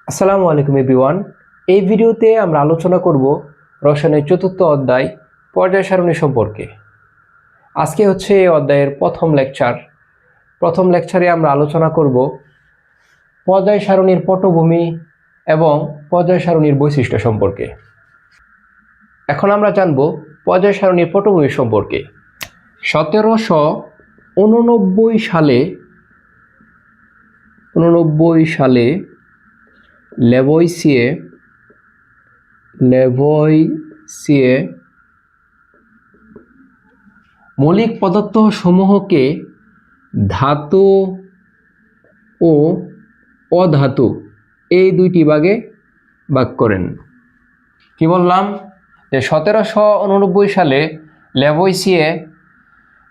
আসসালামু আলাইকুম এভরিওয়ান। এই ভিডিওতে আমরা আলোচনা করব রসায়নের চতুর্থ অধ্যায় পর্যায় সারণী সম্পর্কে। আজকে হচ্ছে এই অধ্যায়ের প্রথম লেকচার। প্রথম লেকচারে আমরা আলোচনা করব পর্যায় সারণীর পটভূমি এবং পর্যায় সারণীর বৈশিষ্ট্য সম্পর্কে। এখন আমরা জানব পর্যায় সারণীর পটভূমি সম্পর্কে। 1789 সালে ল্যাভোইসিয়ে মৌলিক পদার্থ সমূহকে ধাতু ও অধাতু এই দুইটি ভাগে ভাগ করেন। কি বললাম যে 1789 সালে ল্যাভোইসিয়ে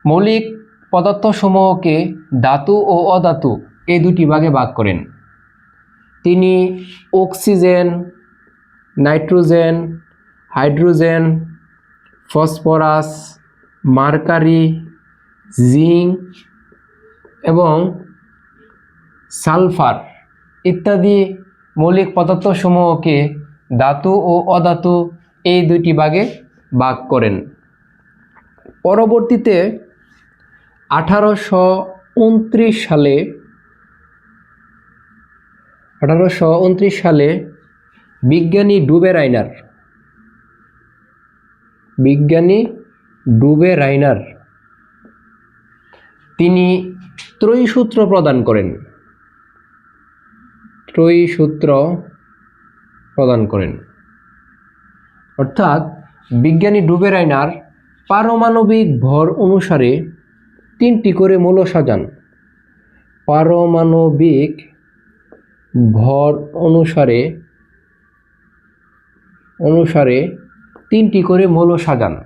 মৌলিক পদার্থ সমূহকে ধাতু ও অধাতু এই দুটি ভাগে ভাগ করেন। তিনি oxygen, nitrogen, hydrogen, phosphorus, mercury, zinc এবং সালফার ইত্যাদি মৌলিক পদার্থসমূহকে ধাতু ও অধাতু এই দুইটি ভাগে ভাগ করেন। পরবর্তীতে 1829 সালে বিজ্ঞানী ডুবে-রাইনার তিনি ত্রয়ী সূত্র প্রদান করেন। অর্থাৎ বিজ্ঞানী ডুবে-রাইনার পারমাণবিক ভর অনুসারে তিনটি করে মৌল সাজান। পারমাণবিক ভর অনুসারে তিনটি করে মৌল সাজান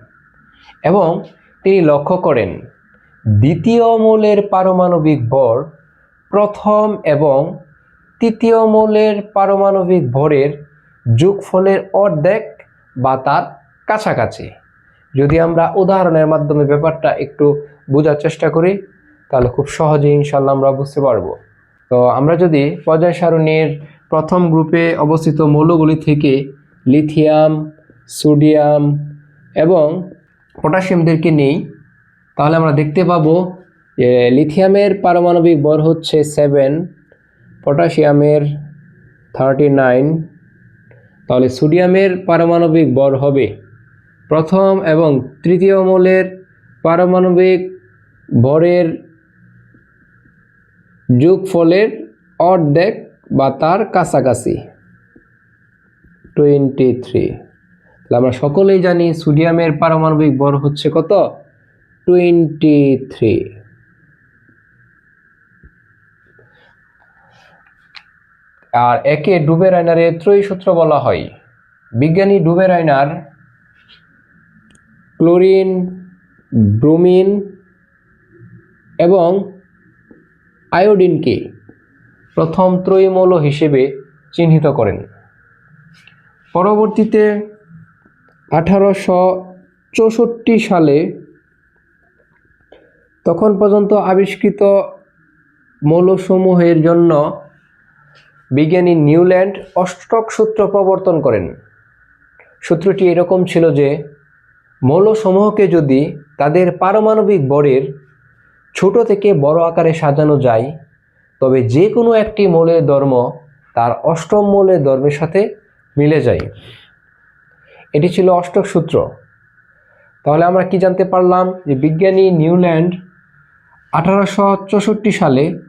এবং তিনি লক্ষ্য করেন দ্বিতীয় মৌলের পারমাণবিক ভর প্রথম এবং তৃতীয় মৌলের পারমাণবিক ভরের যোগফলের অর্ধেক বা তার কাছাকাছি। যদি আমরা উদাহরণের মাধ্যমে ব্যাপারটা একটু বোঝার চেষ্টা করি তাহলে খুব সহজেই ইনশাল্লাহ আমরা বুঝতে পারবো। তো আমরা যদি পর্যায় সারণীর প্রথম গ্রুপে অবস্থিত মৌলগুলি থেকে লিথিয়াম, সোডিয়াম এবং পটাশিয়ামদেরকে নেই তাহলে আমরা দেখতে পাবো যে লিথিয়ামের পারমাণবিক ভর হচ্ছে 7, পটাশিয়ামের 39, তাহলে সোডিয়ামের পারমাণবিক ভর হবে প্রথম এবং তৃতীয় মৌলের পারমাণবিক ভরের যোগফলের অর্ধেক বা তার কাছাকাছি 23। তাহলে আমরা সকলেই জানি সোডিয়ামের পারমাণবিক ভর হচ্ছে কত? 23। আর একে ডুবে-রাইনারের ত্রয়ী সূত্র বলা হয়। বিজ্ঞানী ডুবে-রাইনার ক্লোরিন, ব্রোমিন এবং আয়োডিনকে প্রথম ত্রয়ী মৌল হিসেবে চিহ্নিত করেন। পরবর্তীতে 1864 সালে তখন পর্যন্ত আবিষ্কৃত মৌলসমূহের জন্য বিজ্ঞানী নিউল্যান্ড অষ্টক সূত্র প্রবর্তন করেন। সূত্রটি এরকম ছিল যে মৌলসমূহকে যদি তাদের পারমাণবিক ভরের ছোট থেকে বড় আকারে সাজানো যায় তবে যে কোনো একটি মৌলের ধর্ম তার অষ্টম মৌলের ধর্মের সাথে মিলে যায়। এটি ছিল অষ্টক সূত্র। তাহলে আমরা কি জানতে পারলাম যে বিজ্ঞানী নিউল্যান্ড 1864 সালে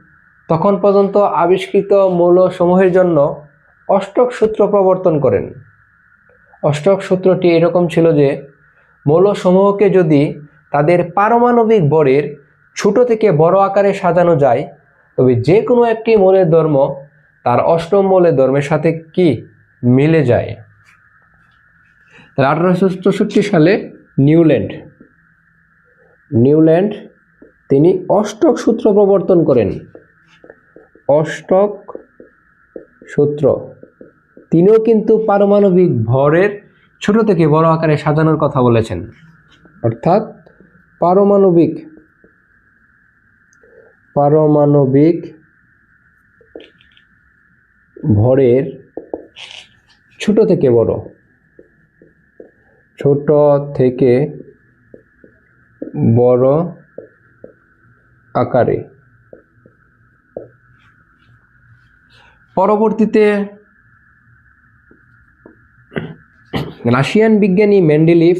তখন পর্যন্ত আবিষ্কৃত মৌলসমূহের জন্য অষ্টক সূত্র প্রবর্তন করেন। অষ্টক সূত্রটি এরকম ছিল যে মৌলসমূহকে যদি তাদের পারমাণবিক ভরের ছোট থেকে বড় আকারে সাজানো যায় তবে যে কোনো একটি মৌলের ধর্ম তার অষ্টম মৌলের ধর্মের সাথে কি মিলে যায়। তাহলে 1864 সালে নিউল্যান্ড তিনি অষ্টক সূত্র প্রবর্তন করেন। অষ্টক সূত্র তিনিও কিন্তু পারমাণবিক ভরের ছোট থেকে বড় আকারে সাজানোর কথা বলেছেন। অর্থাৎ পারমাণবিক ভরের ছোট থেকে বড়, ছোট থেকে বড় আকারে। পরবর্তীতে রাশিয়ান বিজ্ঞানী মেন্ডেলিভ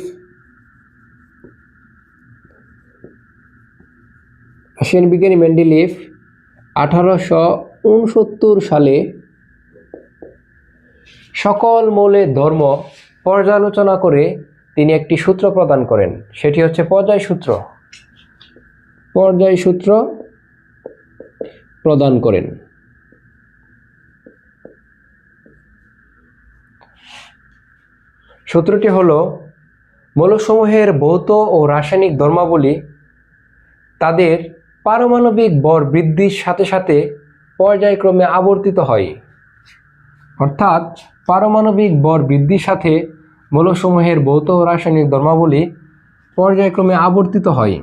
1869 সালে সকল মৌলের ধর্ম পর্যালোচনা করে তিনি একটি সূত্র প্রদান করেন, সেটি হচ্ছে পর্যায় সূত্র প্রদান করেন। সূত্রটি হলো, মৌলসমূহের ভৌত ও রাসায়নিক ধর্মাবলী তাদের পারমাণবিক ভর বৃদ্ধির সাথে সাথে পর্যায়ক্রমে আবর্তিত হয়। অর্থাৎ পারমাণবিক ভর বৃদ্ধির সাথে মৌলসমূহের ভৌত ও রাসায়নিক ধর্মাবলী পর্যায়ক্রমে আবর্তিত হয়।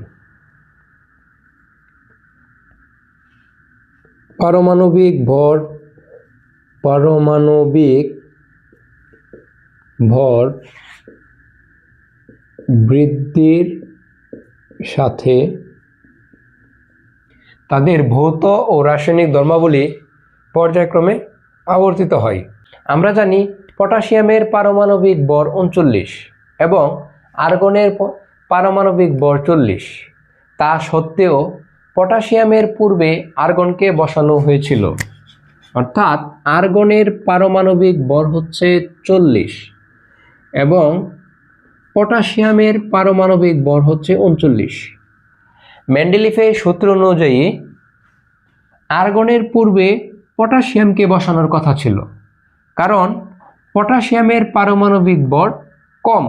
পারমাণবিক ভর বৃদ্ধির সাথে তাদের ভৌত ও রাসায়নিক ধর্মাবলী পর্যায়ক্রমে আবর্তিত হয়। আমরা জানি পটাশিয়ামের পারমাণবিক ভর 39 এবং আর্গনের পারমাণবিক ভর 40। তা সত্ত্বেও পটাশিয়ামের পূর্বে আর্গনকে বসানো হয়েছিল, অর্থাৎ আর্গনের পারমাণবিক ভর হচ্ছে 40 এবং পটাশিয়ামের পারমাণবিক ভর হচ্ছে 39। মেন্ডেলিভের সূত্র অনুযায়ী আর্গনের পূর্বে পটাশিয়ামকে বসানোর কথা ছিল, কারণ পটাশিয়ামের পারমাণবিক ভর কম।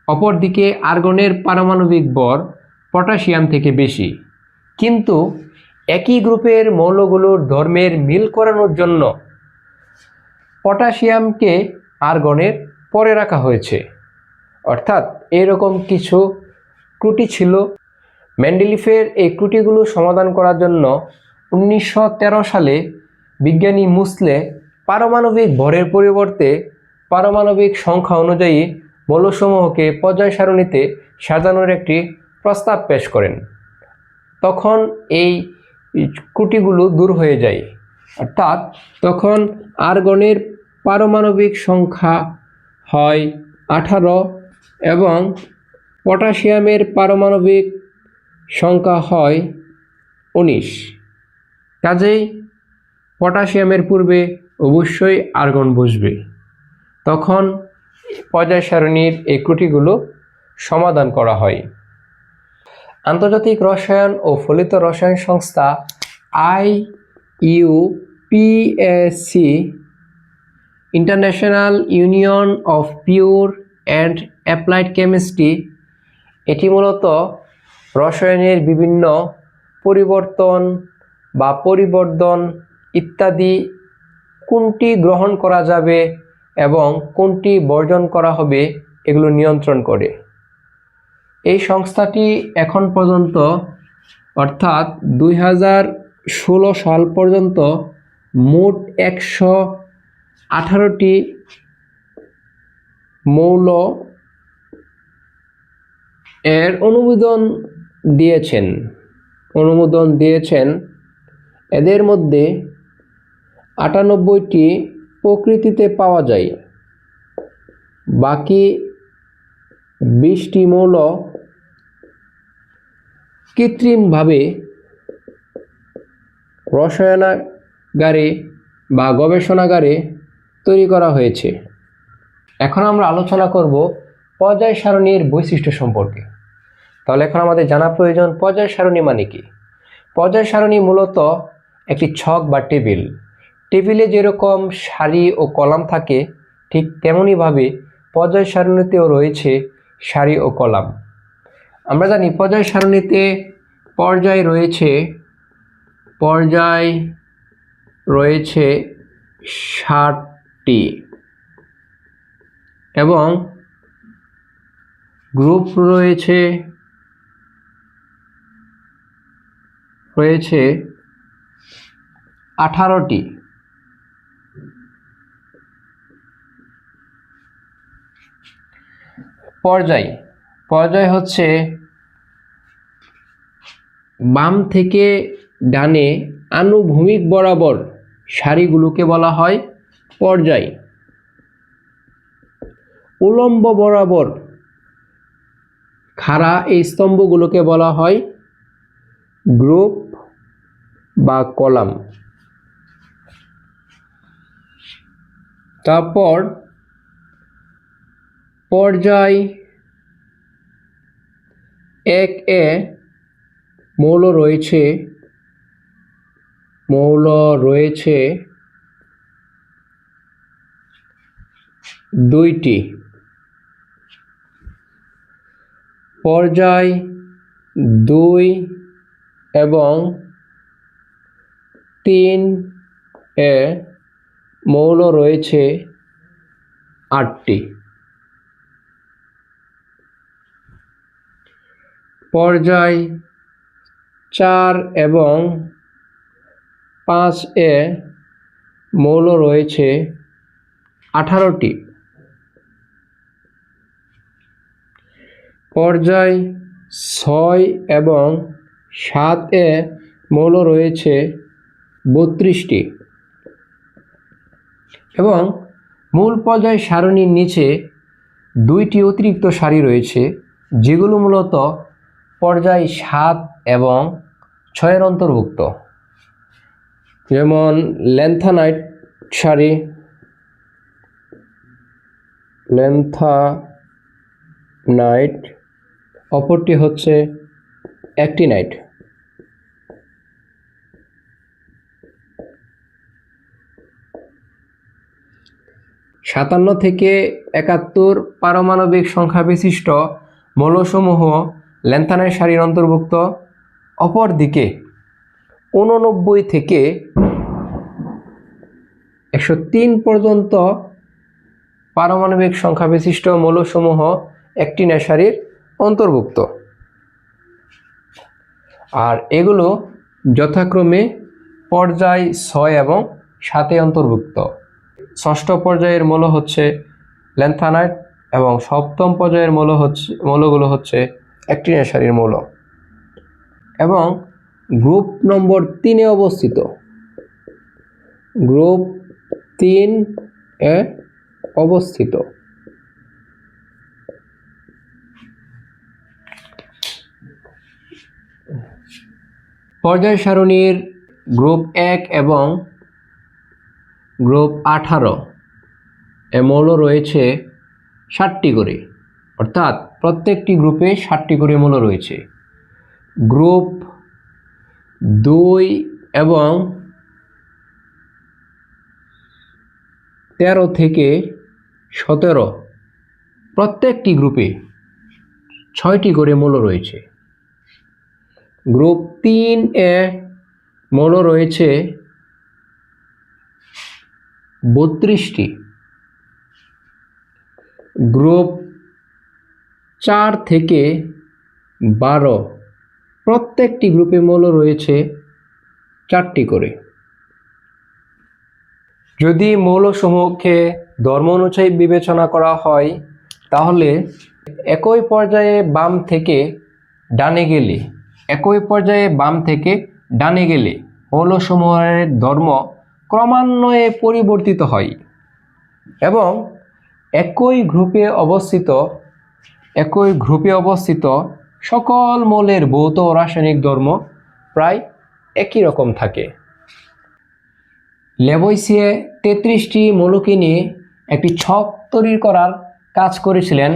অপরদিকে আর্গনের পারমাণবিক ভর পটাশিয়াম থেকে বেশি, কিন্তু একই গ্রুপের মৌলগুলোর ধর্মের মিল করানোর জন্য পটাশিয়ামকে আর্গনের পরে রাখা হয়েছে। অর্থাৎ এরকম কিছু ত্রুটি ছিল। মেন্ডেলিভের এই ত্রুটিগুলো সমাধান করার জন্য 1913 সালে বিজ্ঞানী মুসলে পারমাণবিক ভরের পরিবর্তে পারমাণবিক সংখ্যা অনুযায়ী মৌলসমূহকে পর্যায় সারণীতে সাজানোর একটি প্রস্তাব পেশ করেন। তখন এই ত্রুটিগুলো দূর হয়ে যায়, অর্থাৎ তখন আর্গনের পারমাণবিক সংখ্যা হয় 18 এবং পটাশিয়ামের পারমাণবিক সংখ্যা হয় 19। কাজেই পটাশিয়ামের পূর্বে অবশ্যই আর্গন বসবে। তখন পর্যায় সারণীর এই ত্রুটিগুলো সমাধান করা হয়। আন্তর্জাতিক রসায়ন ও ফলিত রসায়ন সংস্থা IUPAC international union of pure and applied chemistry এটি মূলত রসায়নের বিভিন্ন পরিবর্তন বা পরিবর্ধন ইত্যাদি কোনটি গ্রহণ করা যাবে এবং কোনটি বর্জন করা হবে এগুলো নিয়ন্ত্রণ করে। এই সংস্থাটি এখন পর্যন্ত অর্থাৎ 2016 সাল পর্যন্ত মোট 118টি মৌল এর অনুমোদন দিয়েছেন। এদের মধ্যে 98টি প্রকৃতিতে পাওয়া যায়, বাকি 20টি মৌল কৃত্রিমভাবে রসায়নাগারে বা গবেষণাগারে তৈরি করা হয়েছে। এখন আমরা আলোচনা করব পর্যায় সারণীর বৈশিষ্ট্য সম্পর্কে। তাহলে এখন আমাদের জানা প্রয়োজন পর্যায় সারণী মানে কি। পর্যায় সারণী মূলত একটি ছক বা টেবিলে যেরকম সারি ও কলাম থাকে ঠিক তেমনইভাবে পর্যায় সারণীতেও রয়েছে সারি ও কলাম। আমরা জানি পর্যায় সারণীতে পর্যায় রয়েছে 60টি এবং গ্রুপ রয়েছে 18টি। পর্যায় পর্যায় হচ্ছে বাম থেকে ডানে আনুভূমিক বরাবর সারিগুলোকে বলা হয় পর্যায়। উলম্ব বরাবর খাড়া এই স্তম্ভগুলোকে বলা হয় গ্রুপ বা কলাম। তারপর পর্যায় 1 এ মৌল রয়েছে 2টি। পর্যায় 2 এবং 3 এ মৌল রয়েছে 8টি। পর্যায় 4 এবং 5 এ মৌল রয়েছে 18টি। পর্যায় 6 এবং 7 এ মৌল রয়েছে 32টি। এবং মূল পর্যায় সারণীর নিচে 2টি অতিরিক্ত সারি রয়েছে, যেগুলো মূলত পর্যায় 7 এবং 6 এর অন্তর্ভুক্ত। যেমন ল্যান্থানাইট সারি, ল্যান্থানাইট, অপরটি হচ্ছে অ্যাক্টিনাইট। সাতান্ন থেকে 71 পারমাণবিক সংখ্যা বিশিষ্ট মৌলসমূহ ল্যান্থানাইট সারির অন্তর্ভুক্ত। অপরদিকে 89 থেকে 103 পর্যন্ত পারমাণবিক সংখ্যা বিশিষ্ট মৌলসমূহ অ্যাক্টিনাইট সারির অন্তর্ভুক্ত। আর এগুলো যথাক্রমে পর্যায় 6 এবং 7 এ অন্তর্ভুক্ত। ষষ্ঠ পর্যায়ের মৌল হচ্ছে ল্যান্থানাইট এবং সপ্তম পর্যায়ের মৌলগুলো হচ্ছে অ্যাক্টিনাইট সারির মৌল এবং গ্রুপ নম্বর 3 এ অবস্থিত। গ্রুপ 3 এ অবস্থিত। পর্যায় সারণীর গ্রুপ 1 এবং গ্রুপ 18 এ মৌল রয়েছে 7টি করে, অর্থাৎ প্রত্যেকটি গ্রুপে 7টি করে মৌল রয়েছে। গ্রুপ 2 এবং 13 থেকে 17 প্রত্যেকটি গ্রুপে 6টি করে মৌল রয়েছে। গ্রুপ 3 এ মৌল রয়েছে 32টি। গ্রুপ 4 থেকে 12 প্রত্যেকটি গ্রুপে মৌল রয়েছে 4টি করে। যদি মৌলসমূহকে ধর্ম অনুযায়ী বিবেচনা করা হয়, তাহলে একই পর্যায়ে বাম থেকে ডানে গেলে মৌলসমূহের ধর্ম ক্রমান্বয়ে পরিবর্তিত হয় এবং একই গ্রুপে অবস্থিত সকল মৌলের ভৌত ও রাসায়নিক ধর্ম প্রায় একই রকম থাকে। ল্যাভোইসিয়ে 33টি মৌলকে নিয়ে একটি ছক তৈরি করার কাজ করেছিলেন,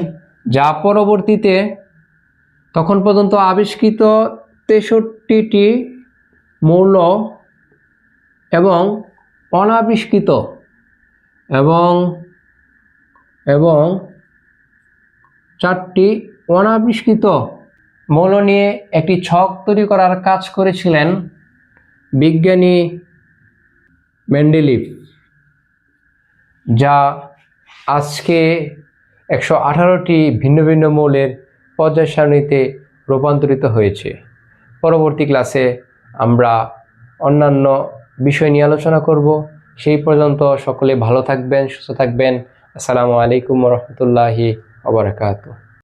যা পরবর্তীতে তখন পর্যন্ত আবিষ্কৃত 63টি মৌল এবং অনাবিষ্কৃত এবং 4টি অনাবিষ্কৃত মৌল নিয়ে একটি ছক তৈরি করার কাজ করেছিলেন বিজ্ঞানী মেন্ডেলিভ, যা আজকে 118টি ভিন্ন ভিন্ন মৌলের পর্যায় সারণীতে রূপান্তরিত হয়েছে। পরবর্তী ক্লাসে আমরা অন্যান্য বিষয় নিয়ে আলোচনা করব। সেই পর্যন্ত সকলে ভালো থাকবেন, সুস্থ থাকবেন। আসসালামু আলাইকুম ওয়া রাহমাতুল্লাহি ওয়া বারাকাতুহু।